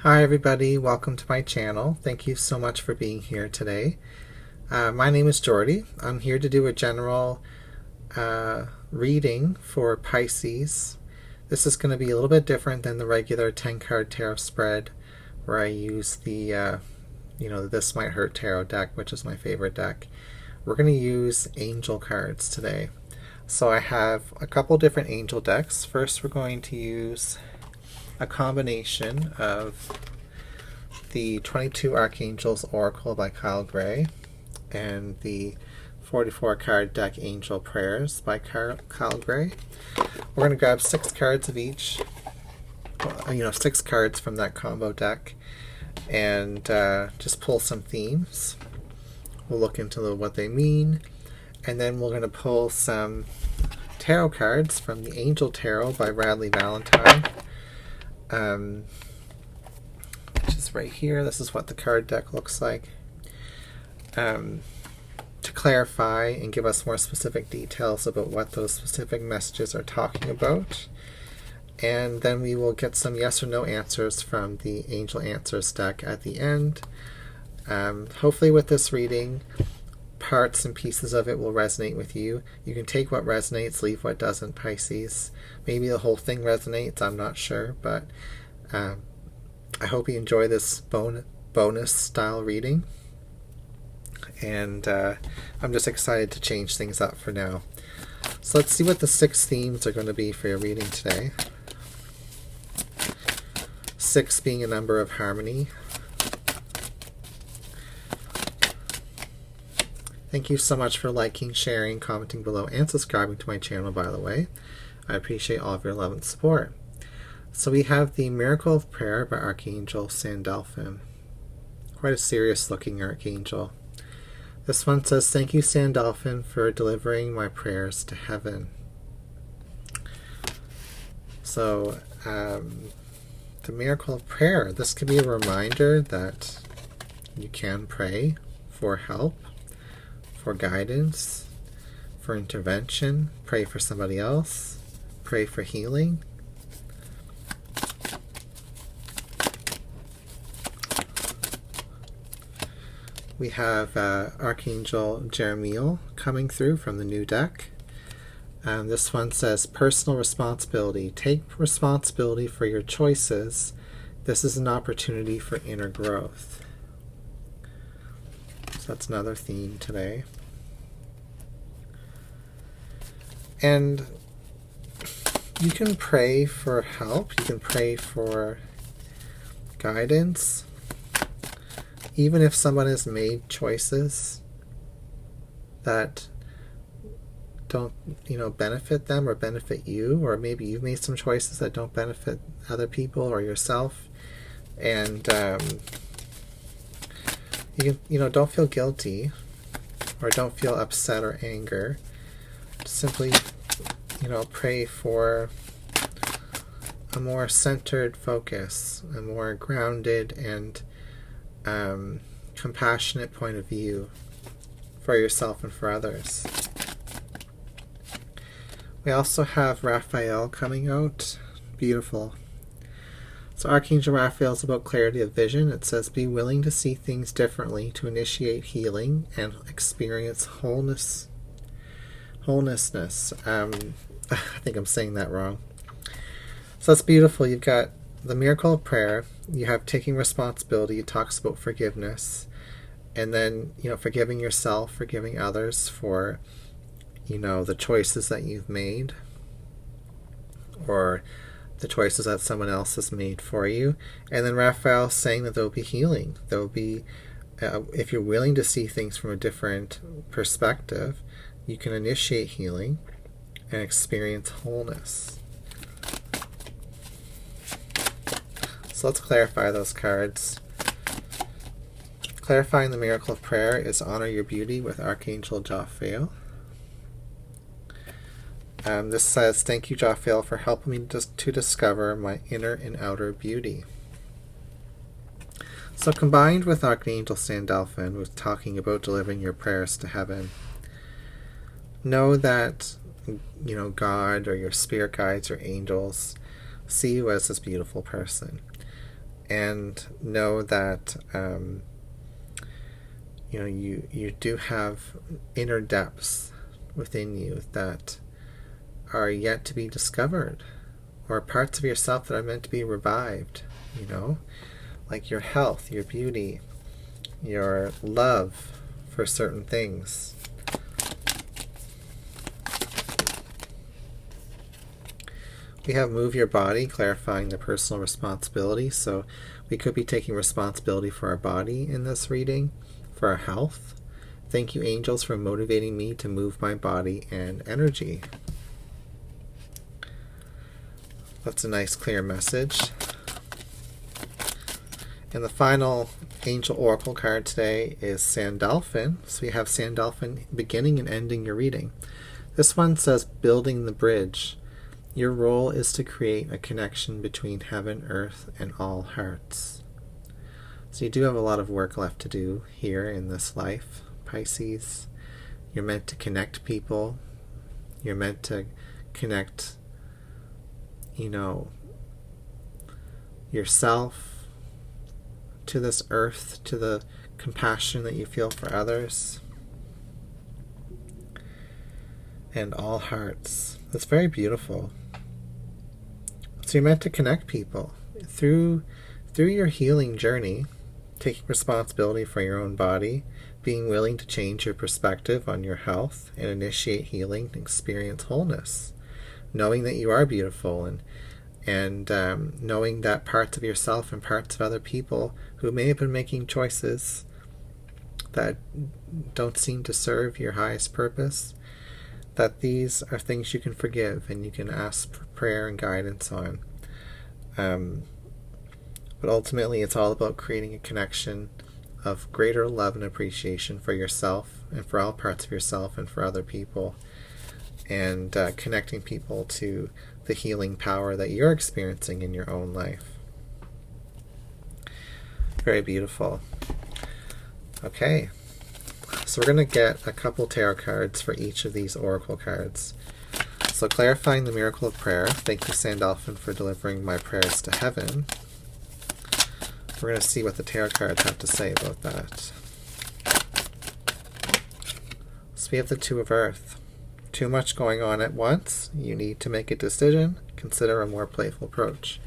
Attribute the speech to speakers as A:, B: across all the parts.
A: Hi everybody, welcome to my channel. Thank you so much for being here today. My name is Jordy. I'm here to do a general reading for Pisces. This is going to be a little bit different than the regular 10 card tarot spread where I use the This Might Hurt tarot deck, which is my favorite deck. We're going to use angel cards today. So I have a couple different angel decks. First we're going to use a combination of the 22 Archangels Oracle by Kyle Gray and the 44 card deck Angel Prayers by Kyle Gray. We're going to grab 6 cards of each, 6 cards from that combo deck, and just pull some themes. We'll look into what they mean, and then we're going to pull some tarot cards from the Angel Tarot by Radley Valentine. Which is right here. This is what the card deck looks like. To clarify and give us more specific details about what those specific messages are talking about. And then we will get some yes or no answers from the Angel Answers deck at the end. Hopefully with this reading, parts and pieces of it will resonate with you. You can take what resonates, leave what doesn't, Pisces. Maybe the whole thing resonates, I'm not sure, but I hope you enjoy this bonus style reading. And I'm just excited to change things up for now. So let's see what the 6 themes are going to be for your reading today. 6 being a number of harmony. Thank you so much for liking, sharing, commenting below, and subscribing to my channel, by the way. I appreciate all of your love and support. So we have the Miracle of Prayer by Archangel Sandalphon. Quite a serious looking archangel. This one says, "Thank you, Sandalphon, for delivering my prayers to heaven." So the Miracle of Prayer, this could be a reminder that you can pray for help, for guidance, for intervention, pray for somebody else, pray for healing. We have Archangel Jeremiel coming through from the new deck. This one says, "Personal responsibility. Take responsibility for your choices. This is an opportunity for inner growth." So that's another theme today. And you can pray for help, you can pray for guidance, even if someone has made choices that don't, benefit them or benefit you, or maybe you've made some choices that don't benefit other people or yourself. And you can, don't feel guilty or don't feel upset or anger. Simply, pray for a more centered focus, a more grounded and compassionate point of view for yourself and for others. We also have Raphael coming out. Beautiful. So Archangel Raphael is about clarity of vision. It says, "Be willing to see things differently to initiate healing and experience wholeness." Wholenessness. I think I'm saying that wrong. So that's beautiful. You've got the Miracle of Prayer. You have taking responsibility. It talks about forgiveness. And then, forgiving yourself, forgiving others for, the choices that you've made or the choices that someone else has made for you. And then Raphael saying that there will be healing. There will be, if you're willing to see things from a different perspective, you can initiate healing and experience wholeness. So let's clarify those cards. Clarifying the Miracle of Prayer is "Honor your beauty" with Archangel Jophiel. This says, "Thank you, Jophiel, for helping me to discover my inner and outer beauty." So combined with Archangel Sandalphon, who's talking about delivering your prayers to heaven, know that, God or your spirit guides or angels see you as this beautiful person. and know that you do have inner depths within you that are yet to be discovered, or parts of yourself that are meant to be revived, like your health, your beauty, your love for certain things. We have move your body, clarifying the personal responsibility. So we could be taking responsibility for our body in this reading, for our health. Thank you, angels, for motivating me to move my body and energy. That's a nice, clear message. And the final angel oracle card today is Sandalphon. So we have Sandalphon beginning and ending your reading. This one says, building the bridge. Your role is to create a connection between heaven, earth, and all hearts. So you do have a lot of work left to do here in this life, Pisces. You're meant to connect people. You're meant to connect, yourself to this earth, to the compassion that you feel for others, and all hearts. That's very beautiful. So you're meant to connect people through your healing journey, taking responsibility for your own body, being willing to change your perspective on your health and initiate healing and experience wholeness, knowing that you are beautiful, and knowing that parts of yourself and parts of other people who may have been making choices that don't seem to serve your highest purpose, that these are things you can forgive and you can ask for prayer and guidance on. But ultimately, it's all about creating a connection of greater love and appreciation for yourself and for all parts of yourself and for other people, and connecting people to the healing power that you're experiencing in your own life. Very beautiful. Okay, so we're going to get a couple tarot cards for each of these oracle cards. So clarifying the miracle of prayer. Thank you, Sandalphon, for delivering my prayers to heaven. We're going to see what the tarot cards have to say about that. So we have the Two of Earth. Too much going on at once. You need to make a decision. Consider a more playful approach.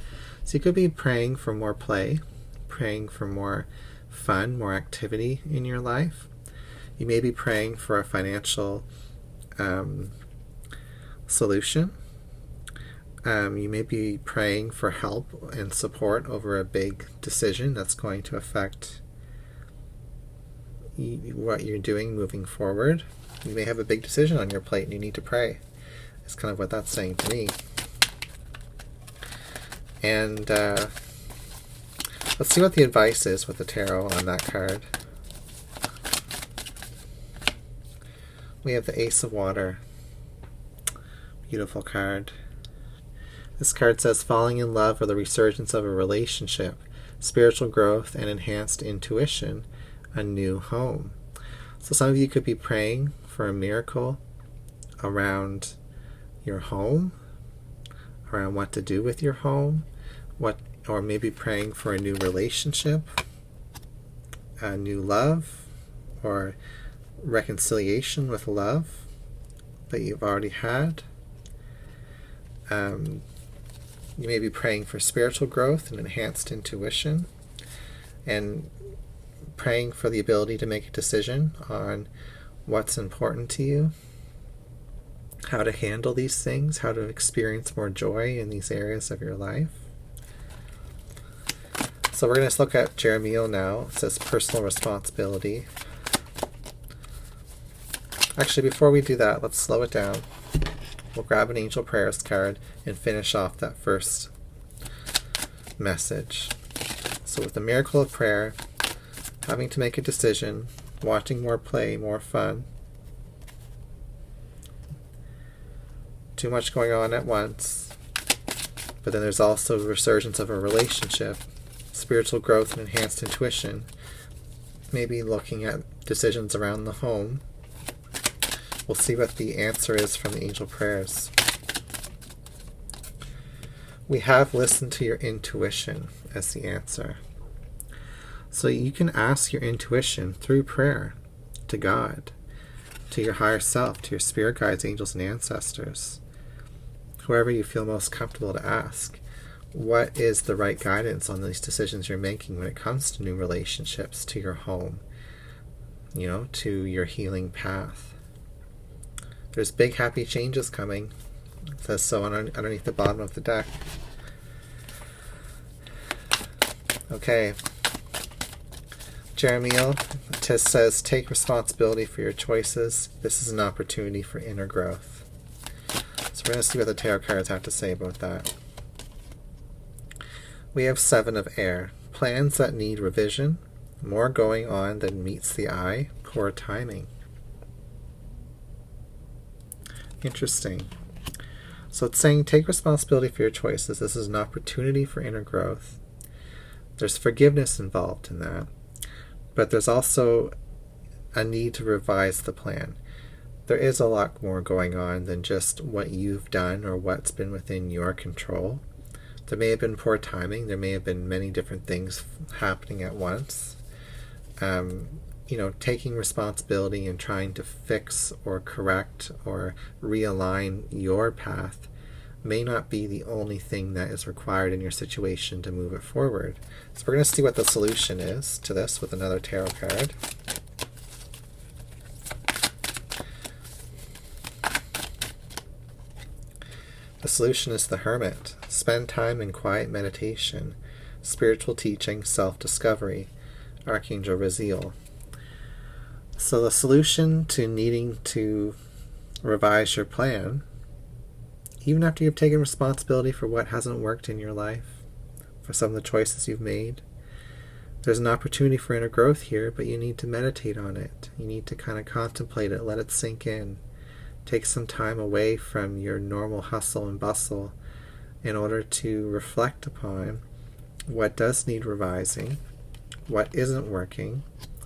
A: So you could be praying for more play, praying for more fun, more activity in your life. You may be praying for a financial solution. You may be praying for help and support over a big decision that's going to affect what you're doing moving forward. You may have a big decision on your plate and you need to pray. It's kind of what that's saying to me. And let's see what the advice is with the tarot on that card. We have the Ace of Water. Beautiful card. This card says falling in love or the resurgence of a relationship, spiritual growth and enhanced intuition, a new home. So some of you could be praying for a miracle around your home, around what to do with your home, or maybe praying for a new relationship, a new love, or reconciliation with love that you've already had. You may be praying for spiritual growth and enhanced intuition, and praying for the ability to make a decision on what's important to you, how to handle these things, how to experience more joy in these areas of your life. So we're going to look at Jeremiel now. It says personal responsibility. Actually, before we do that, let's slow it down. We'll grab an Angel Prayers card and finish off that first message. So with the miracle of prayer, having to make a decision, wanting more play, more fun, too much going on at once, but then there's also the resurgence of a relationship, spiritual growth and enhanced intuition, maybe looking at decisions around the home. We'll see what the answer is from the Angel Prayers. we have listened to your intuition as the answer. So you can ask your intuition through prayer to God, to your higher self, to your spirit guides, angels, and ancestors, whoever you feel most comfortable to ask. What is the right guidance on these decisions you're making when it comes to new relationships, to your home, to your healing path? There's big happy changes coming. It says so underneath the bottom of the deck. Okay. Jeremiel says, take responsibility for your choices. This is an opportunity for inner growth. So we're going to see what the tarot cards have to say about that. We have 7 of air. Plans that need revision. More going on than meets the eye. Poor timing. Interesting. So it's saying take responsibility for your choices. This is an opportunity for inner growth. There's forgiveness involved in that. But there's also a need to revise the plan. There is a lot more going on than just what you've done or what's been within your control. There may have been poor timing. There may have been many different things happening at once. Taking responsibility and trying to fix or correct or realign your path may not be the only thing that is required in your situation to move it forward. So we're going to see what the solution is to this with another tarot card. The solution is the Hermit. Spend time in quiet meditation, spiritual teaching, self-discovery. Archangel Raziel. So the solution to needing to revise your plan, even after you've taken responsibility for what hasn't worked in your life, for some of the choices you've made, there's an opportunity for inner growth here, but you need to meditate on it. You need to kind of contemplate it, let it sink in. Take some time away from your normal hustle and bustle in order to reflect upon what does need revising, what isn't working,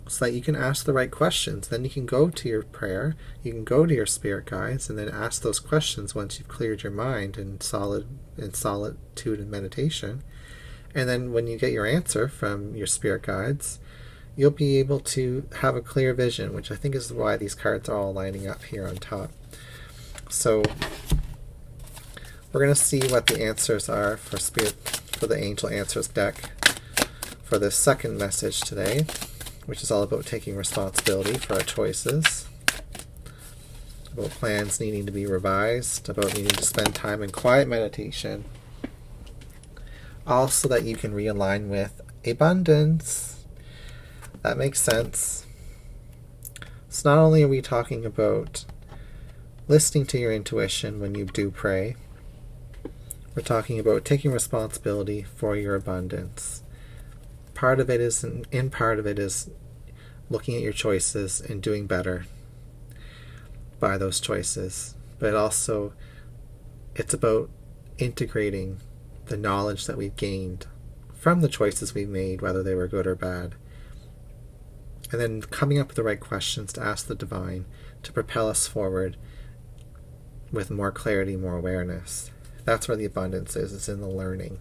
A: so that you can ask the right questions. Then you can go to your prayer, you can go to your spirit guides, and then ask those questions once you've cleared your mind in solitude and meditation. And then when you get your answer from your spirit guides, you'll be able to have a clear vision, which I think is why these cards are all lining up here on top. So we're going to see what the answers are for the Angel Answers deck for this second message today, which is all about taking responsibility for our choices, about plans needing to be revised, about needing to spend time in quiet meditation, all so that you can realign with abundance. That makes sense. So not only are we talking about listening to your intuition when you do pray, we're talking about taking responsibility for your abundance. Part of it is looking at your choices and doing better by those choices. But also, it's about integrating the knowledge that we've gained from the choices we've made, whether they were good or bad. And then coming up with the right questions to ask the divine to propel us forward with more clarity, more awareness. That's where the abundance is. It's in the learning.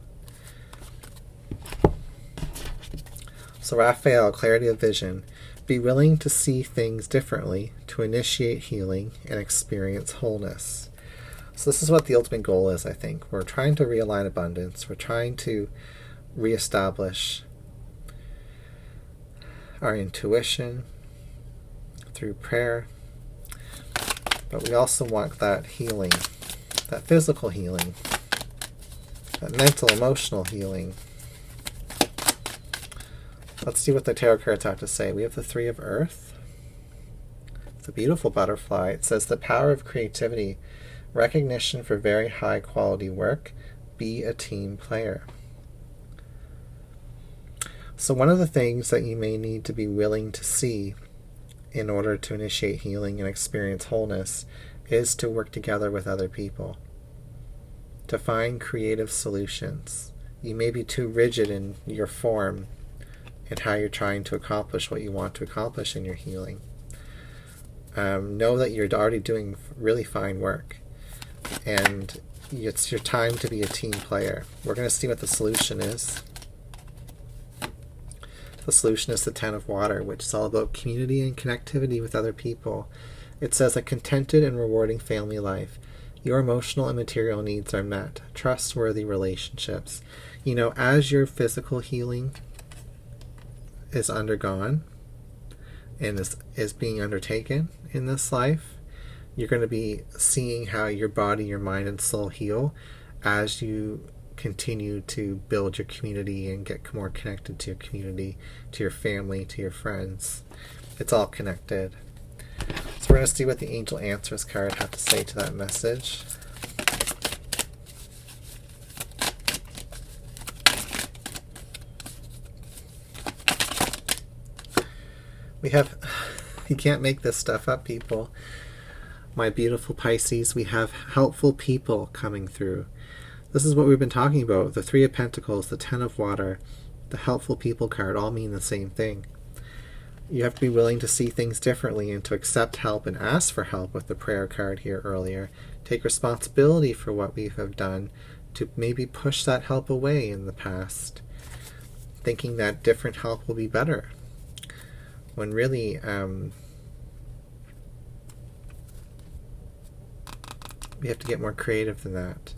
A: So Raphael, clarity of vision. Be willing to see things differently, to initiate healing and experience wholeness. So this is what the ultimate goal is, I think. We're trying to realign abundance. We're trying to reestablish our intuition through prayer. But we also want that healing, that physical healing, that mental, emotional healing. Let's see what the tarot cards have to say. We have the Three of Earth. It's a beautiful butterfly. It says the power of creativity, recognition for very high quality work, be a team player. So one of the things that you may need to be willing to see in order to initiate healing and experience wholeness is to work together with other people, to find creative solutions. You may be too rigid in your form and how you're trying to accomplish what you want to accomplish in your healing. Know that you're already doing really fine work, and It's your time to be a team player. We're going to see what the solution is. The solution is the Ten of Water, which is all about community and connectivity with other people. It says a contented and rewarding family life. Your emotional and material needs are met. Trustworthy relationships. You know, as your physical healing is undergone and is being undertaken in this life, you're going to be seeing how your body, your mind, and soul heal as you continue to build your community and get more connected to your community, to your family, to your friends. It's all connected. So we're going to see what the Angel Answers card have to say to that message. We have, you can't make this stuff up, people. My beautiful Pisces, we have helpful people coming through. This is what we've been talking about. The Three of Pentacles, the Ten of Water, the helpful people card all mean the same thing. You have to be willing to see things differently and to accept help and ask for help with the prayer card here earlier. Take responsibility for what we have done to maybe push that help away in the past, thinking that different help will be better. When really, we have to get more creative than that.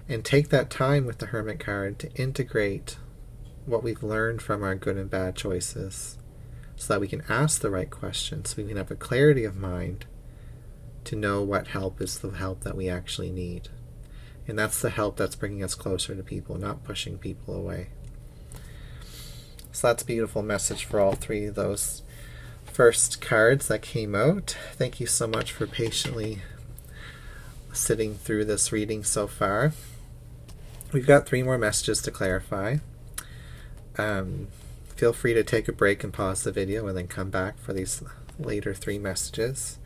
A: And take that time with the Hermit card to integrate what we've learned from our good and bad choices so that we can ask the right questions, so we can have a clarity of mind to know what help is the help that we actually need. And that's the help that's bringing us closer to people, not pushing people away. So that's a beautiful message for all three of those first cards that came out. Thank you so much for patiently sitting through this reading so far. We've got 3 more messages to clarify. Feel free to take a break and pause the video and then come back for these later 3 messages.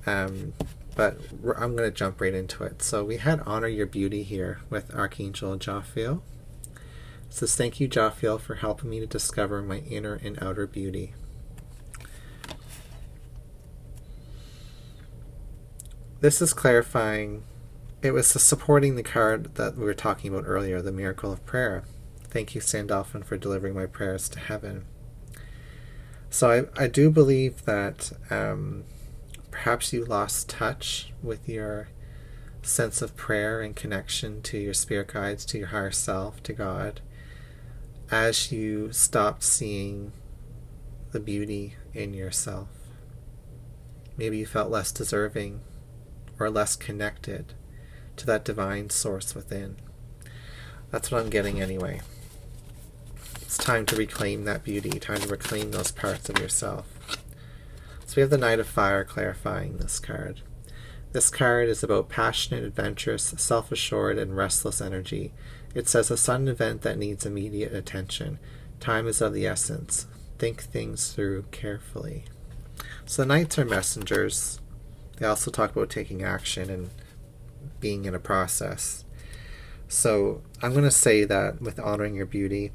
A: But I'm going to jump right into it. So we had Honor Your Beauty here with Archangel Jophiel. It says, thank you, Jophiel, for helping me to discover my inner and outer beauty. This is clarifying. It was supporting the card that we were talking about earlier, the Miracle of Prayer. Thank you, Sandalphon, for delivering my prayers to heaven. So I do believe that perhaps you lost touch with your sense of prayer and connection to your spirit guides, to your higher self, to God, as you stopped seeing the beauty in yourself. Maybe you felt less deserving or less connected to that divine source within. That's what I'm getting anyway. It's time to reclaim that beauty, time to reclaim those parts of yourself. So we have the Knight of Fire clarifying this card. This card is about passionate, adventurous, self-assured, and restless energy. It says a sudden event that needs immediate attention. Time is of the essence. Think things through carefully. So the Knights are messengers. They also talk about taking action and being in a process. So I'm going to say that with Honoring Your Beauty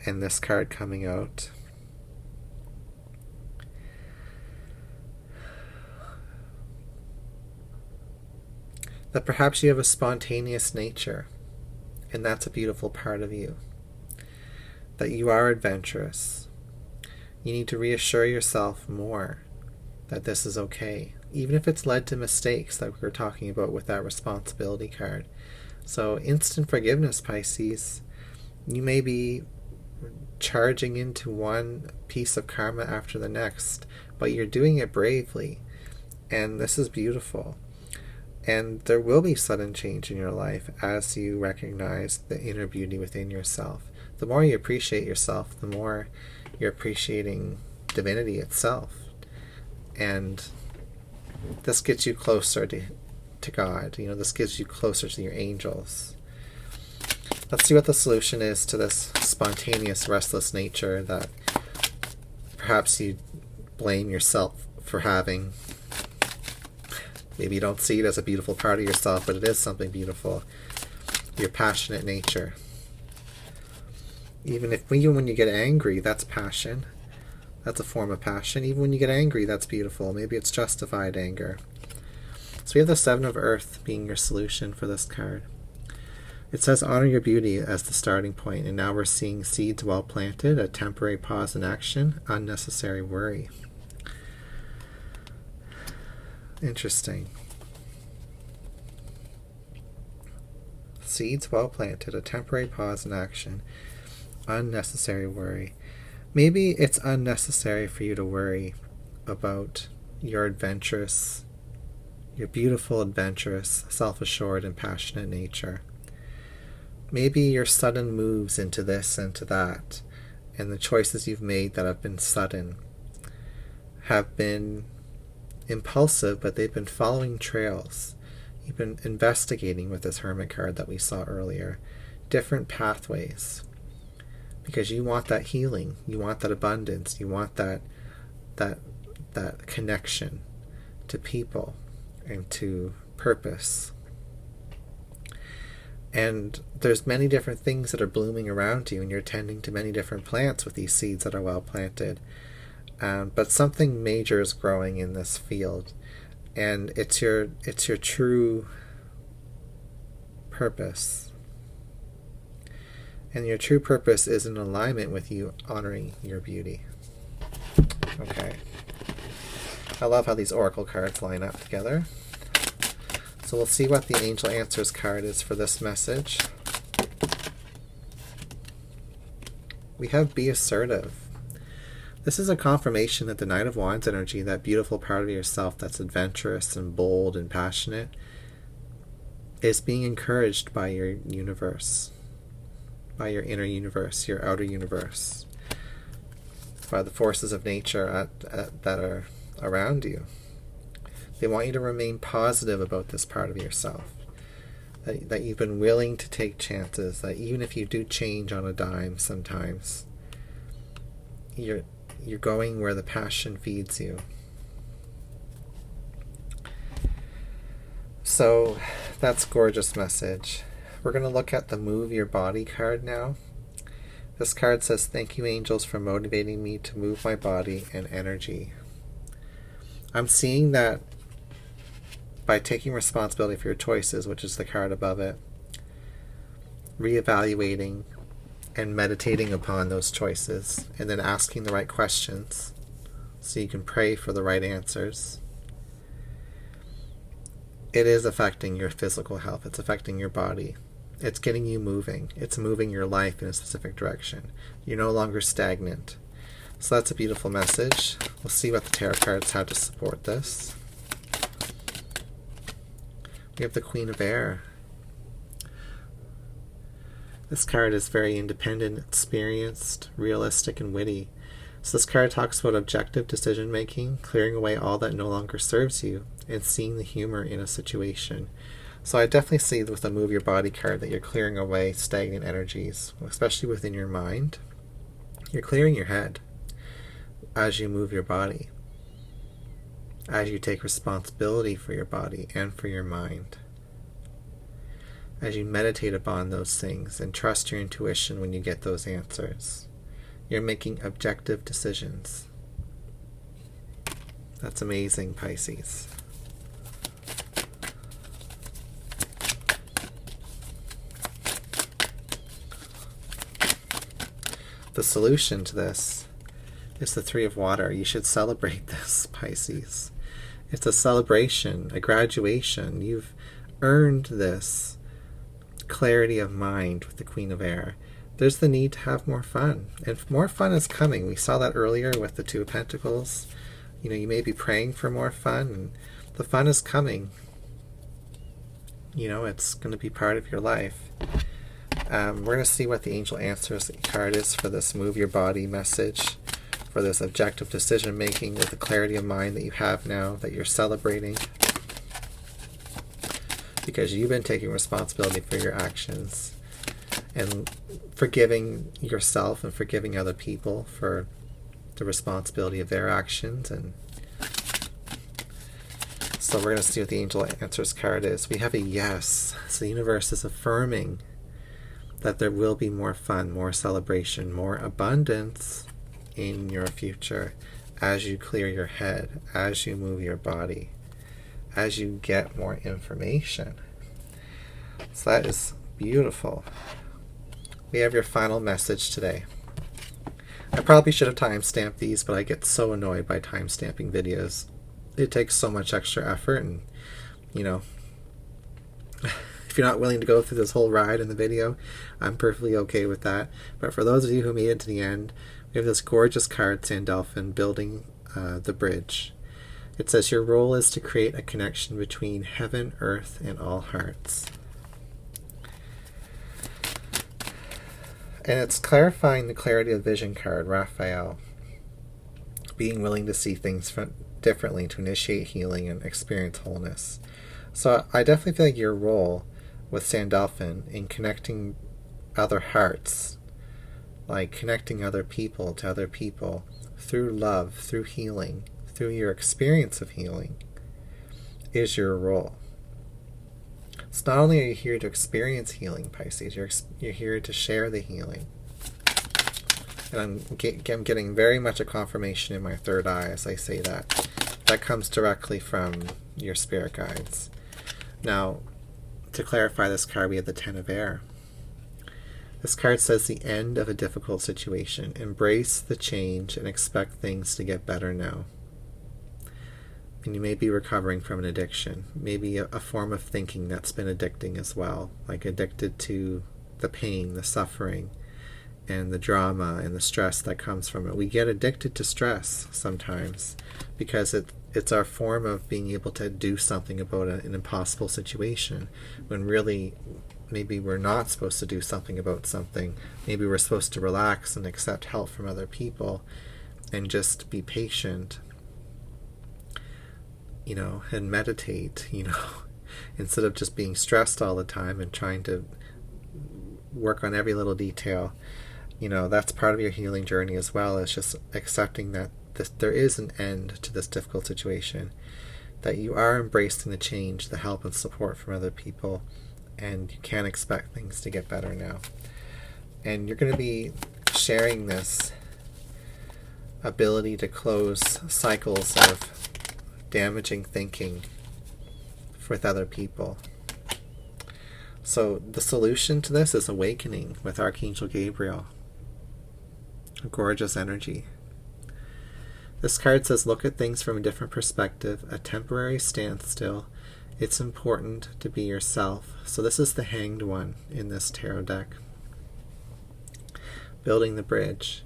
A: and this card coming out, that perhaps you have a spontaneous nature, and that's a beautiful part of you. That you are adventurous. You need to reassure yourself more that this is okay, even if it's led to mistakes like we were talking about with that responsibility card. So instant forgiveness, Pisces. You may be charging into one piece of karma after the next, but you're doing it bravely, and this is beautiful. And there will be sudden change in your life as you recognize the inner beauty within yourself. The more you appreciate yourself, the more you're appreciating divinity itself. And this gets you closer to God. You know, this gives you closer to your angels. Let's see what the solution is to this spontaneous, restless nature that perhaps you blame yourself for having. Maybe you don't see it as a beautiful part of yourself, but it is something beautiful. Your passionate nature. Even when you get angry, that's passion. That's a form of passion. Even when you get angry, that's beautiful. Maybe it's justified anger. So we have the Seven of Earth being your solution for this card. It says honor your beauty as the starting point, and now we're seeing seeds well planted, a temporary pause in action, unnecessary worry. Interesting. Seeds well planted, a temporary pause in action, unnecessary worry. Maybe it's unnecessary for you to worry about your beautiful, adventurous, self-assured, and passionate nature. Maybe your sudden moves into this and to that, and the choices you've made that have been sudden, have been impulsive, but they've been following trails. You've been investigating with this Hermit card that we saw earlier, different pathways, because you want that healing, you want that abundance, you want that connection to people and to purpose. And there's many different things that are blooming around you, and you're tending to many different plants with these seeds that are well planted. But something major is growing in this field, and it's your true purpose. And your true purpose is in alignment with you honoring your beauty. Okay. I love how these oracle cards line up together. So we'll see what the Angel Answers card is for this message. We have Be Assertive. This is a confirmation that the Knight of Wands energy, that beautiful part of yourself that's adventurous and bold and passionate, is being encouraged by your universe, by your inner universe, your outer universe, by the forces of nature that are around you. They want you to remain positive about this part of yourself, that you've been willing to take chances, that even if you do change on a dime sometimes, you're going where the passion feeds you. So that's a gorgeous message. We're going to look at the Move Your Body card now. This card says, thank you, angels, for motivating me to move my body and energy. I'm seeing that by taking responsibility for your choices, which is the card above it, reevaluating and meditating upon those choices, and then asking the right questions so you can pray for the right answers. It is affecting your physical health. It's affecting your body. It's getting you moving. It's moving your life in a specific direction. You're no longer stagnant. So that's a beautiful message. We'll see what the tarot cards have to support this. We have the Queen of Air. This card is very independent, experienced, realistic, and witty. So this card talks about objective decision making, clearing away all that no longer serves you, and seeing the humor in a situation. So I definitely see with the Move Your Body card that you're clearing away stagnant energies, especially within your mind. You're clearing your head as you move your body, as you take responsibility for your body and for your mind, as you meditate upon those things and trust your intuition when you get those answers. You're making objective decisions. That's amazing, Pisces. The solution to this is the Three of Water. You should celebrate this, Pisces. It's a celebration, a graduation. You've earned this clarity of mind with the Queen of Air. There's the need to have more fun, and more fun is coming. We saw that earlier with the Two of Pentacles. You know, you may be praying for more fun, and the fun is coming. You know, it's going to be part of your life. We're going to see what the Angel Answers card is for this Move Your Body message, for this objective decision making with the clarity of mind that you have now, that you're celebrating, because you've been taking responsibility for your actions and forgiving yourself and forgiving other people for the responsibility of their actions. And so we're going to see what the Angel Answers card is. We have a yes. So the universe is affirming that there will be more fun, more celebration, more abundance in your future as you clear your head, as you move your body, as you get more information. So that is beautiful. We have your final message today. I probably should have time-stamped these, but I get so annoyed by time-stamping videos. It takes so much extra effort, and, you know, if you're not willing to go through this whole ride in the video, I'm perfectly okay with that. But for those of you who made it to the end, we have this gorgeous card, Sandalphon, building the bridge. It says, your role is to create a connection between heaven, earth, and all hearts. And it's clarifying the clarity of vision card, Raphael. Being willing to see things differently to initiate healing and experience wholeness. So I definitely feel like your role with Sandalphon in connecting other hearts, like connecting other people to other people through love, through healing, through your experience of healing, is your role. So not only are you here to experience healing, Pisces, you're here to share the healing. And I'm getting very much a confirmation in my third eye as I say that. That comes directly from your spirit guides. Now, to clarify this card, we have the Ten of Air. This card says the end of a difficult situation. Embrace the change and expect things to get better now. And you may be recovering from an addiction, maybe a form of thinking that's been addicting as well, like addicted to the pain, the suffering, and the drama and the stress that comes from it. We get addicted to stress sometimes because it's our form of being able to do something about an impossible situation, when really maybe we're not supposed to do something about something. Maybe we're supposed to relax and accept help from other people and just be patient, and meditate, instead of just being stressed all the time and trying to work on every little detail. That's part of your healing journey as well, is just accepting that there is an end to this difficult situation, that you are embracing the change, the help and support from other people, and you can expect things to get better now. And you're going to be sharing this ability to close cycles of damaging thinking with other people. So the solution to this is awakening with Archangel Gabriel. A gorgeous energy. This card says, look at things from a different perspective, a temporary standstill. It's important to be yourself. So this is the Hanged One in this tarot deck. Building the bridge.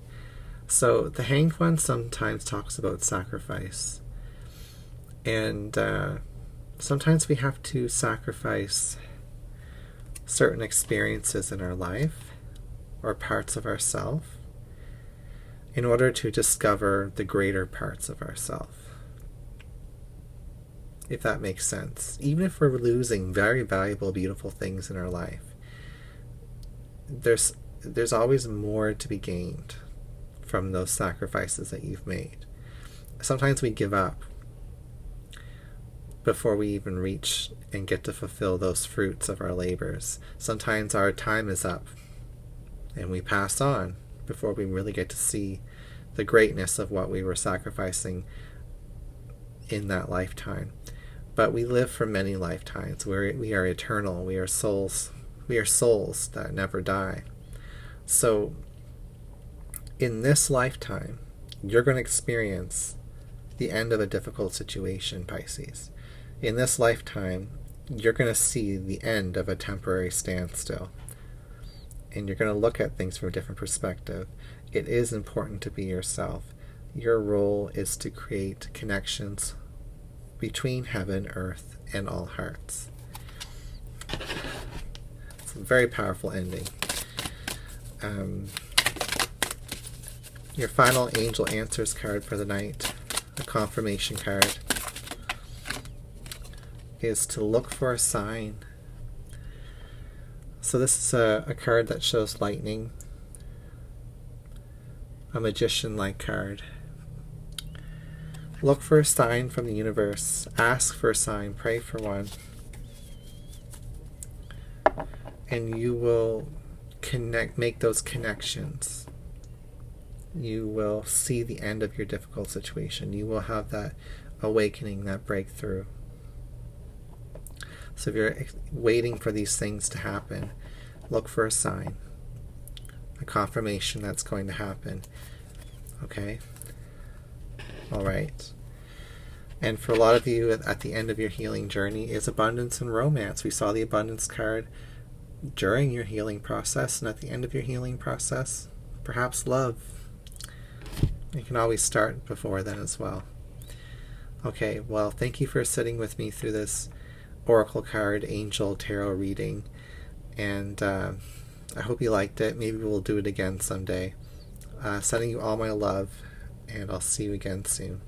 A: So the Hanged One sometimes talks about sacrifice. And sometimes we have to sacrifice certain experiences in our life or parts of ourselves in order to discover the greater parts of ourselves. If that makes sense. Even if we're losing very valuable, beautiful things in our life, there's always more to be gained from those sacrifices that you've made. Sometimes we give up before we even reach and get to fulfill those fruits of our labors. Sometimes our time is up and we pass on before we really get to see the greatness of what we were sacrificing in that lifetime. But we live for many lifetimes. We are eternal. We are souls. We are souls that never die. So in this lifetime, you're going to experience the end of a difficult situation, Pisces. In this lifetime, you're going to see the end of a temporary standstill. And you're going to look at things from a different perspective. It is important to be yourself. Your role is to create connections between heaven, earth, and all hearts. It's a very powerful ending. Your final angel answers card for the night, a confirmation card, is to look for a sign. So this is a card that shows lightning, a magician-like card. Look for a sign from the universe. Ask for a sign. Pray for one. And you will make those connections. You will see the end of your difficult situation. You will have that awakening, that breakthrough. So if you're waiting for these things to happen, look for a sign, a confirmation that's going to happen. Okay? All right. And for a lot of you, at the end of your healing journey is abundance and romance. We saw the abundance card during your healing process, and at the end of your healing process, perhaps love. You can always start before then as well. Okay, well, thank you for sitting with me through this Oracle card Angel Tarot reading, and I hope you liked it. Maybe we'll do it again someday. Sending you all my love, and I'll see you again soon.